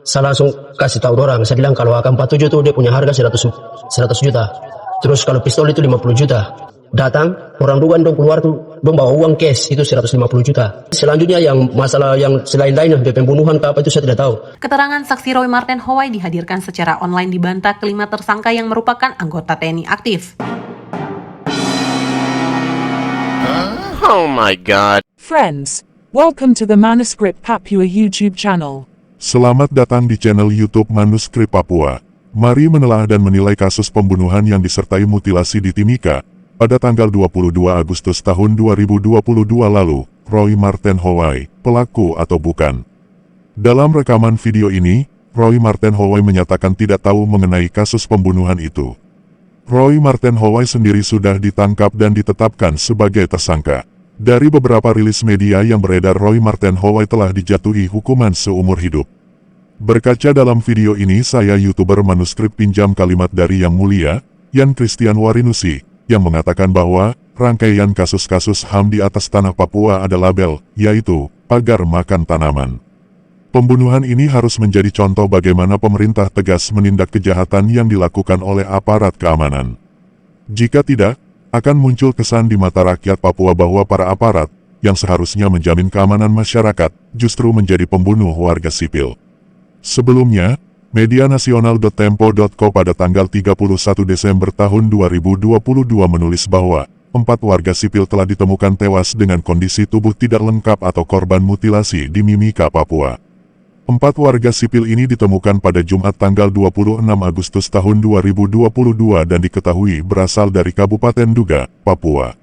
Saya langsung kasih tahu orang, saya bilang kalau AK-47 tuh dia punya harga 100 juta. Terus kalau pistol itu 50 juta. Datang, orang dugaan dong keluar tuh, dong bawa uang cash itu 150 juta. Selanjutnya yang masalah yang selain-lainnya, pembunuhan ke apa itu saya tidak tahu. Keterangan saksi Roy Marten Howai dihadirkan secara online dibantah kelima tersangka yang merupakan anggota TNI aktif. Oh my god. Friends, welcome to the Manuscript Papua YouTube channel. Selamat datang di channel YouTube Manuskrip Papua. Mari menelah dan menilai kasus pembunuhan yang disertai mutilasi di Timika pada tanggal 22 Agustus tahun 2022 lalu. Roy Marten Howai, pelaku atau bukan? Dalam rekaman video ini, Roy Marten Howai menyatakan tidak tahu mengenai kasus pembunuhan itu. Roy Marten Howai sendiri sudah ditangkap dan ditetapkan sebagai tersangka. Dari beberapa rilis media yang beredar, Roy Marten Howai telah dijatuhi hukuman seumur hidup. Berkaca dalam video ini, saya YouTuber Manuskrip pinjam kalimat dari Yang Mulia, Yan Christian Warinusi, yang mengatakan bahwa rangkaian kasus-kasus HAM di atas tanah Papua ada label, yaitu pagar makan tanaman. Pembunuhan ini harus menjadi contoh bagaimana pemerintah tegas menindak kejahatan yang dilakukan oleh aparat keamanan. Jika tidak, akan muncul kesan di mata rakyat Papua bahwa para aparat, yang seharusnya menjamin keamanan masyarakat, justru menjadi pembunuh warga sipil. Sebelumnya, media nasional.tempo.co pada tanggal 31 Desember tahun 2022 menulis bahwa 4 warga sipil telah ditemukan tewas dengan kondisi tubuh tidak lengkap atau korban mutilasi di Mimika, Papua. 4 warga sipil ini ditemukan pada Jumat tanggal 26 Agustus tahun 2022 dan diketahui berasal dari Kabupaten Duga, Papua.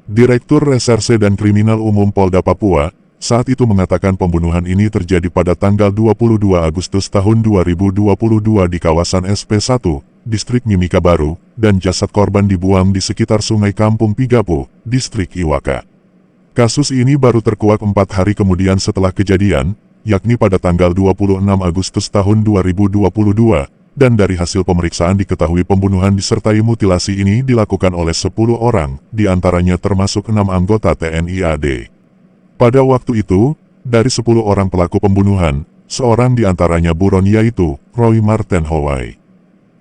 Direktur Reserse dan Kriminal Umum Polda Papua saat itu mengatakan pembunuhan ini terjadi pada tanggal 22 Agustus tahun 2022 di kawasan SP1, Distrik Mimika Baru, dan jasad korban dibuang di sekitar Sungai Kampung Pigapu, Distrik Iwaka. Kasus ini baru terkuak 4 hari kemudian setelah kejadian, yakni pada tanggal 26 Agustus tahun 2022, dan dari hasil pemeriksaan diketahui pembunuhan disertai mutilasi ini dilakukan oleh 10 orang, diantaranya termasuk 6 anggota TNI AD. Pada waktu itu, dari 10 orang pelaku pembunuhan, seorang diantaranya buron yaitu Roy Marten Howai.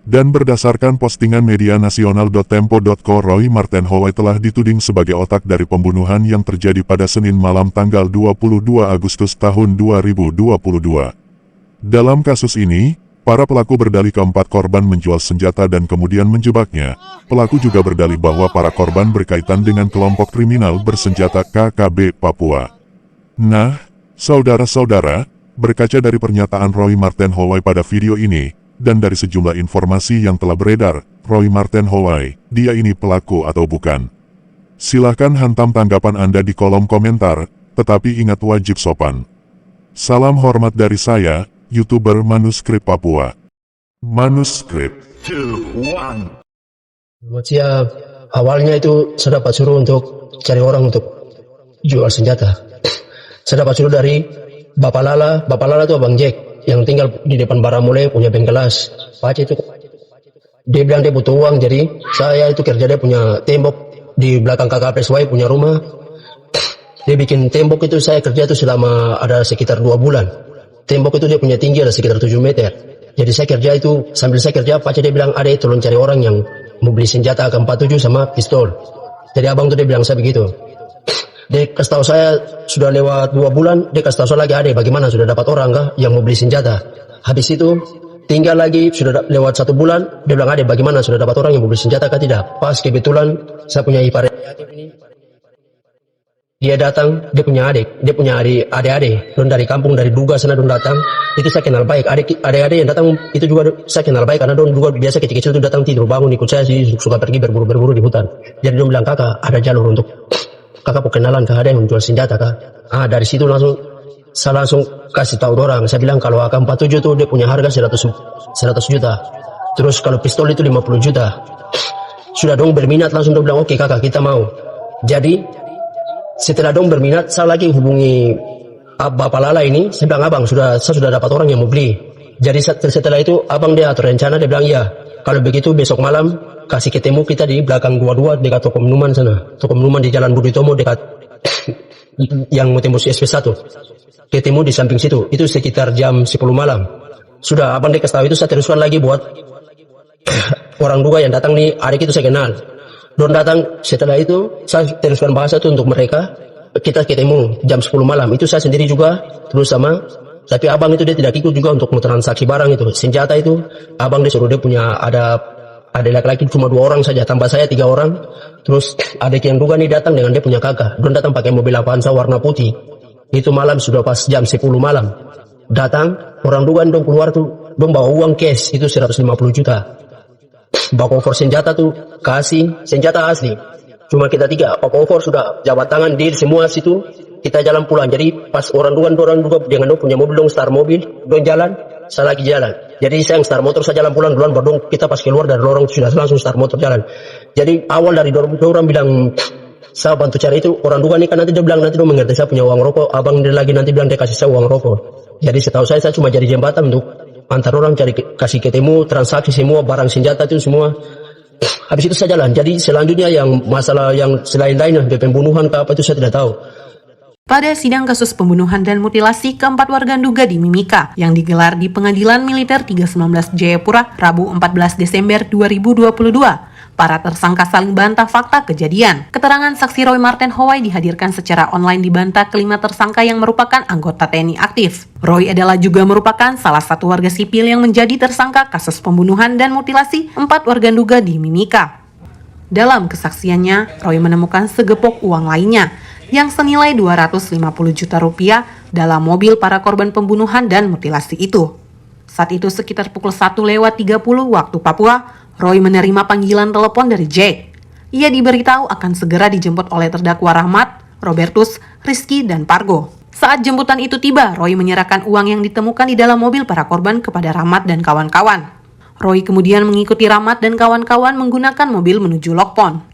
Dan berdasarkan postingan media nasional.tempo.co, Roy Marten Howai telah dituding sebagai otak dari pembunuhan yang terjadi pada Senin malam tanggal 22 Agustus tahun 2022. Dalam kasus ini, para pelaku berdalih keempat korban menjual senjata dan kemudian menjebaknya. Pelaku juga berdalih bahwa para korban berkaitan dengan kelompok kriminal bersenjata KKB Papua. Nah, saudara-saudara, berkaca dari pernyataan Roy Marten Howai pada video ini, dan dari sejumlah informasi yang telah beredar, Roy Marten Howai, dia ini pelaku atau bukan? Silahkan hantam tanggapan Anda di kolom komentar, tetapi ingat wajib sopan. Salam hormat dari saya, YouTuber Manuskrip Papua. Manuskrip. Buat siap, awalnya itu saya dapat suruh untuk cari orang untuk jual senjata. Saya dapat suruh dari Bapak Lala itu Abang Jack, yang tinggal di depan Baramule, punya bengkelas. Pace itu. Dia bilang dia butuh uang, jadi saya itu kerja dia punya tembok di belakang KKPSY punya rumah. Dia bikin tembok itu, saya kerja itu selama ada sekitar 2 bulan. Tembok itu dia punya tinggi ada sekitar 7 meter. Jadi saya kerja itu, sambil saya kerja, Pace dia bilang, ada tolong cari orang yang mau beli senjata AK-47 sama pistol. Jadi abang tuh dia bilang saya begitu. Dia kasih tahu saya sudah lewat 2 bulan, dia kasih tahu saya lagi, ada bagaimana sudah dapat orang kah yang mau beli senjata. Habis itu tinggal lagi sudah lewat 1 bulan, dia bilang ada bagaimana sudah dapat orang yang mau beli senjata kah tidak. Pas kebetulan saya punya ipar ini, dia datang, dia punya adik-adik, don dari kampung dari Duga sana don datang, itu saya kenal baik. Adik-adik yang datang itu juga saya kenal baik karena don juga biasa kecil-kecil itu datang tidur bangun ikut saya sih, suka pergi berburu di hutan. Jadi don bilang, kakak ada jalur untuk kakak perkenalan kah, ada yang menjual senjata kah? Dari situ saya langsung kasih tahu orang, saya bilang kalau AK-47 itu dia punya harga 100 juta. Terus kalau pistol itu 50 juta. Sudah dong berminat, langsung dong bilang oke kakak kita mau. Jadi setelah dong berminat, saya lagi hubungi Bapak Lala ini, saya bilang abang saya sudah dapat orang yang mau beli. Jadi setelah itu abang dia atur rencana, dia bilang iya, kalau begitu besok malam kasih ketemu kita di belakang gua 2 dekat Toko Minuman sana. Toko Minuman di Jalan Budi Tomo dekat yang mau tembus SP1. Ketemu di samping situ, itu sekitar jam 10 malam. Sudah abang dia kasih tahu itu, saya teruskan lagi buat orang duga yang datang nih, adik itu saya kenal. Don datang, setelah itu saya teruskan bahasa itu untuk mereka. Kita ketemu jam 10 malam, itu saya sendiri juga terus sama. Tapi abang itu dia tidak ikut juga untuk transaksi barang itu. Senjata itu abang dia suruh, dia punya ada laki-laki cuma 2 orang saja, tambah saya 3 orang. Terus adik yang duga nih datang dengan dia punya kakak. Don datang pakai mobil Avanza warna putih. Itu malam sudah pas jam 10 malam. Datang, orang duga dong keluar tuh, dong bawa uang cash itu 150 juta. Bawa cover senjata tuh, kasih senjata asli. Cuma kita 3, bawa cover sudah, jabat tangan, deal semua situ. Kita jalan pulang. Jadi pas orang duga dengan dong punya mobil, dong start mobil, dong jalan, saya lagi jalan. Jadi saya yang start motor, saya jalan pulang duluan, baru dong kita pas keluar dari lorong sudah langsung start motor jalan. Jadi awal dari orang bilang, saya bantu cari itu, orang duga nih kan nanti dia bilang nanti dong mengerti saya punya uang rokok, abang dia lagi nanti bilang dia kasih saya uang rokok. Jadi setahu saya cuma jadi jembatan untuk antar orang cari kasih ketemu, transaksi semua, barang senjata itu semua. Habis itu saya jalan. Jadi selanjutnya yang masalah yang selain-lainnya, pembunuhan ke apa itu saya tidak tahu. Pada sidang kasus pembunuhan dan mutilasi keempat warga Nduga di Mimika yang digelar di Pengadilan Militer 319 Jayapura Rabu 14 Desember 2022, para tersangka saling bantah fakta kejadian. Keterangan saksi Roy Marten Howai dihadirkan secara online dibantah kelima tersangka yang merupakan anggota TNI aktif. Roy adalah juga merupakan salah satu warga sipil yang menjadi tersangka kasus pembunuhan dan mutilasi 4 warga Nduga di Mimika. Dalam kesaksiannya, Roy menemukan segepok uang lainnya yang senilai 250 juta rupiah dalam mobil para korban pembunuhan dan mutilasi itu. Saat itu sekitar pukul 1:30 waktu Papua, Roy menerima panggilan telepon dari Jack. Ia diberitahu akan segera dijemput oleh terdakwa Rahmat, Robertus, Rizky, dan Pargo. Saat jemputan itu tiba, Roy menyerahkan uang yang ditemukan di dalam mobil para korban kepada Rahmat dan kawan-kawan. Roy kemudian mengikuti Rahmat dan kawan-kawan menggunakan mobil menuju Lokpon.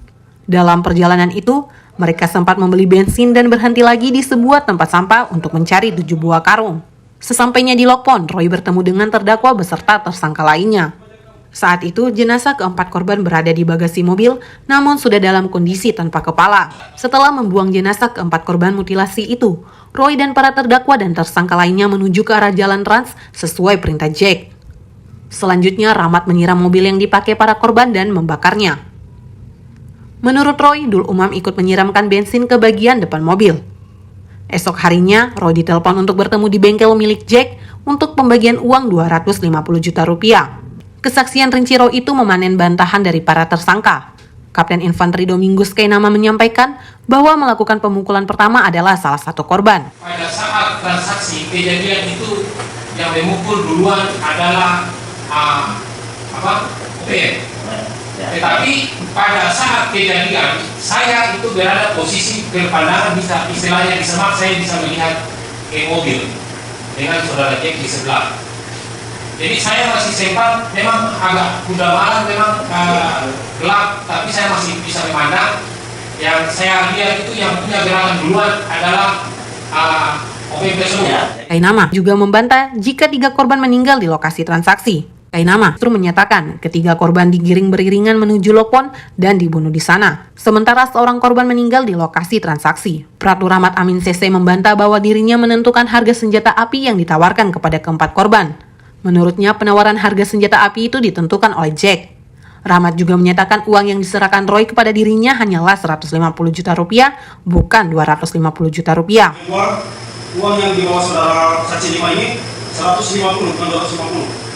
Dalam perjalanan itu, mereka sempat membeli bensin dan berhenti lagi di sebuah tempat sampah untuk mencari 7 buah karung. Sesampainya di Lokpon, Roy bertemu dengan terdakwa beserta tersangka lainnya. Saat itu, jenazah keempat korban berada di bagasi mobil, namun sudah dalam kondisi tanpa kepala. Setelah membuang jenazah keempat korban mutilasi itu, Roy dan para terdakwa dan tersangka lainnya menuju ke arah jalan Trans sesuai perintah Jack. Selanjutnya, Rahmat menyiram mobil yang dipakai para korban dan membakarnya. Menurut Roy, Dul Umam ikut menyiramkan bensin ke bagian depan mobil. Esok harinya, Roy ditelepon untuk bertemu di bengkel milik Jack untuk pembagian uang 250 juta rupiah. Kesaksian rinci Roy itu memanen bantahan dari para tersangka. Kapten Infanteri Domingus Kainama menyampaikan bahwa melakukan pemukulan pertama adalah salah satu korban. Pada saat transaksi kejadian itu yang memukul duluan adalah OPM. Tetapi pada saat kejadian saya itu berada posisi berpandangan bisa istilahnya di semak, saya bisa melihat mobil dengan saudara Jack di sebelah. Jadi saya masih sempat, memang agak udah malam, memang gelap, tapi saya masih bisa memandang. Yang saya lihat itu yang punya gerakan duluan adalah OPM tersebut. Kainama juga membantah jika 3 korban meninggal di lokasi transaksi. Kainama justru menyatakan ketiga korban digiring beriringan menuju Lokpon dan dibunuh di sana. Sementara seorang korban meninggal di lokasi transaksi. Pratu Rahmat Amin CC membantah bahwa dirinya menentukan harga senjata api yang ditawarkan kepada keempat korban. Menurutnya penawaran harga senjata api itu ditentukan oleh Jack. Rahmat juga menyatakan uang yang diserahkan Roy kepada dirinya hanyalah 150 juta rupiah, bukan 250 juta rupiah. Uang yang dibawa saudara saksi 5 ini 150 bukan 250.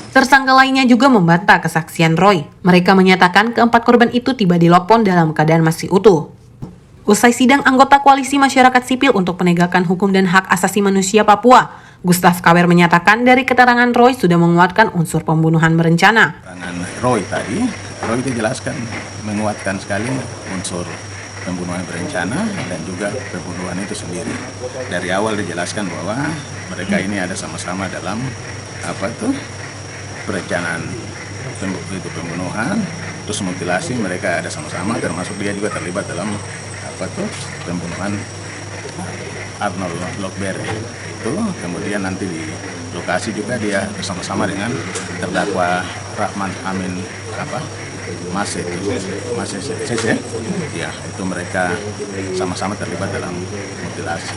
Tersangka lainnya juga membantah kesaksian Roy. Mereka menyatakan keempat korban itu tiba di Lokpon dalam keadaan masih utuh. Usai sidang, anggota Koalisi Masyarakat Sipil untuk Penegakan Hukum dan Hak Asasi Manusia Papua, Gustaf Kawer menyatakan dari keterangan Roy sudah menguatkan unsur pembunuhan berencana. Keterangan Roy tadi, Roy itu jelaskan, menguatkan sekali unsur pembunuhan berencana dan juga pembunuhan itu sendiri. Dari awal dijelaskan bahwa mereka ini ada sama-sama dalam perencanaan itu pembunuhan, terus mutilasi mereka ada sama-sama, termasuk dia juga terlibat dalam pembunuhan Arnold Lockberry itu. Kemudian nanti di lokasi juga dia bersama-sama dengan terdakwa Rahmat Amin Masih CC, ya itu mereka sama-sama terlibat dalam mutilasi.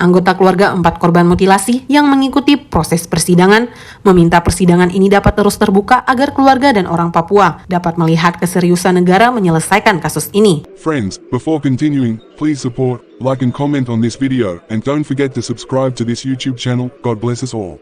Anggota keluarga 4 korban mutilasi yang mengikuti proses persidangan meminta persidangan ini dapat terus terbuka agar keluarga dan orang Papua dapat melihat keseriusan negara menyelesaikan kasus ini. Friends, before continuing, please support, like and comment on this video, and don't forget to subscribe to this YouTube channel. God bless us all.